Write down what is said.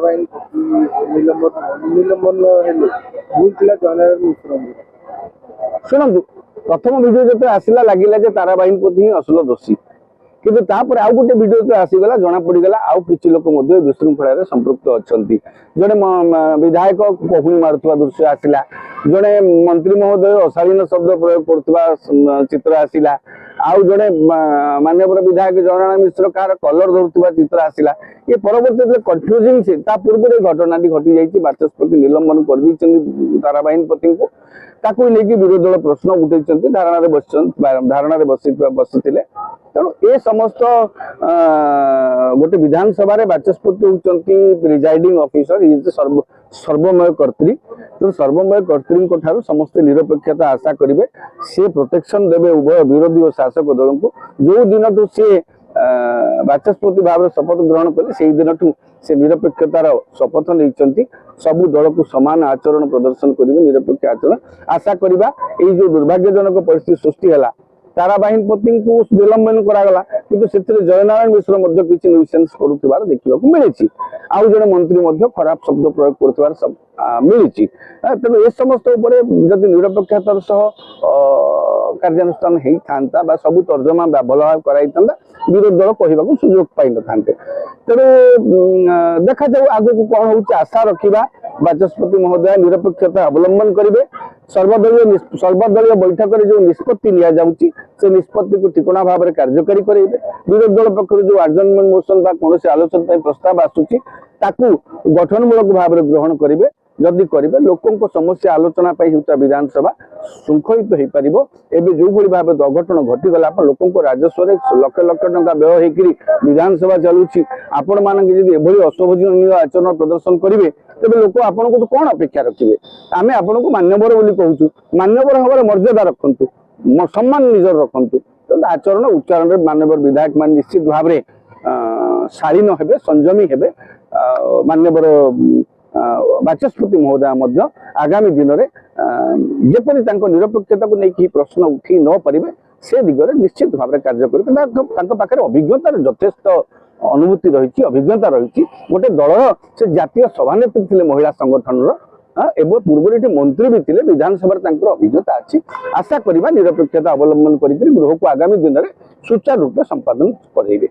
ताराबाइन निलंबन भूल जयनारायण मिश्र शुणु प्रथम वीडियो जो आसला लगे ताराबाइन प्रति ही असल दोषी किंतु तापर आउ गोटे वीडियो जो आसीगला जना पड़गला आउ किछि लोक मध्ये विशृंखला संपृक्त अछंती जड़े विधायक पहुणी मारुवा दृश्य आसला जड़े मंत्री महोदय अशालीन शब्द प्रयोग करथुवा चित्र आसला आउ जड़े माननीय विधायक जयनारायण मिश्र कार कलर धरुवा चित्र आसला ये परवर्ती कन्फ्यूजिंग से ता पूर्व घटना घटी जाइए बाचस्पति निलंबन कर ताराबाइन पति को ताकू लेकिन विरोधी दल प्रश्न उठे धारणा बसी तेणु ए समस्त गोटे विधानसभा बाचस्पति होती प्रिजाइडिंग ऑफिसर इज सर्वमय कर्त्री तो सर्वमय कर्त्री समस्त निरपेक्षता आशा करेंगे सी प्रोटेक्शन देवे उभय विरोधी और शासक दल को जो दिन सी बाचस्पति भाव शपथ ग्रहण कले से दिन से निरपेक्षतार शपथ नहीं सबू दल को समान आचरण प्रदर्शन करेंगे निरपेक्ष आचरण आशा करवा जो दुर्भाग्यजनक परिस्थिति सृष्टि है ताराबाइन पति को निलंबन करागला किंतु से जयनारायण मिश्र किसी न्यूसेंस करुवार देखा मिली आउ जड़े मंत्री खराब शब्द प्रयोग कर मिली तेणु ए समस्त जदि निरपेक्षतार सह कार्यानुष्ठान होता सबू तर्जमा भल भाव कराई विरोधी दल कहवाक सुजोग पाई न था तेणु देखा जाऊ आग को कौन हो आशा रखा बाचस्पति महोदय निरपेक्षता अवलंबन करेंगे सर्वदलीय बैठक में जो निष्पत्ति नि से निष्पत्ति को ठिकणा भाव में कार्यकारी करेंगे विरोधी दल पक्ष जो आडजर्नमेंट मोशन कौन आलोचना प्रस्ताव आसूची गठनमूलक भाव में ग्रहण करेंगे जदि करेंगे लोकों समस्या आलोचना विधानसभा श्रृंखलित हो पार एवं जो भाव अघटन घटीगला लोकों राजस्व लक्ष लक्ष टंका व्यय होकर विधानसभा चलुची आपण मानी अशोभनीय आचरण प्रदर्शन करेंगे तेज लोक आपन को कौन अपेक्षा रखिए आम आपन को मान्यवर बोली कहूँ मान्यवर हमारे मर्यादा रखु सम्मान निजर रखु तो आचरण उच्चारण मान्यवर विधायक मान निश्चित भाव में शालीन हेबे संयमी हेबे मान्यवर बाचस्पति महोदय आगामी दिन में जपरी निरपेक्षता को लेकिन प्रश्न उठी न पारे से दिगरे निश्चित भाव में कार्य करें अभिज्ञतार यथेष्ट अनुभूति रही अभिज्ञता रही गोटे दल से जातीय सभानेत्री थे महिला संगठन एवं पूर्व मंत्री भी थे विधानसभा अभिज्ञता अच्छी आशा करवा निरपेक्षता अवलंबन कर गृह को आगामी दिन में सुचारू रूप संपादन करेंगे।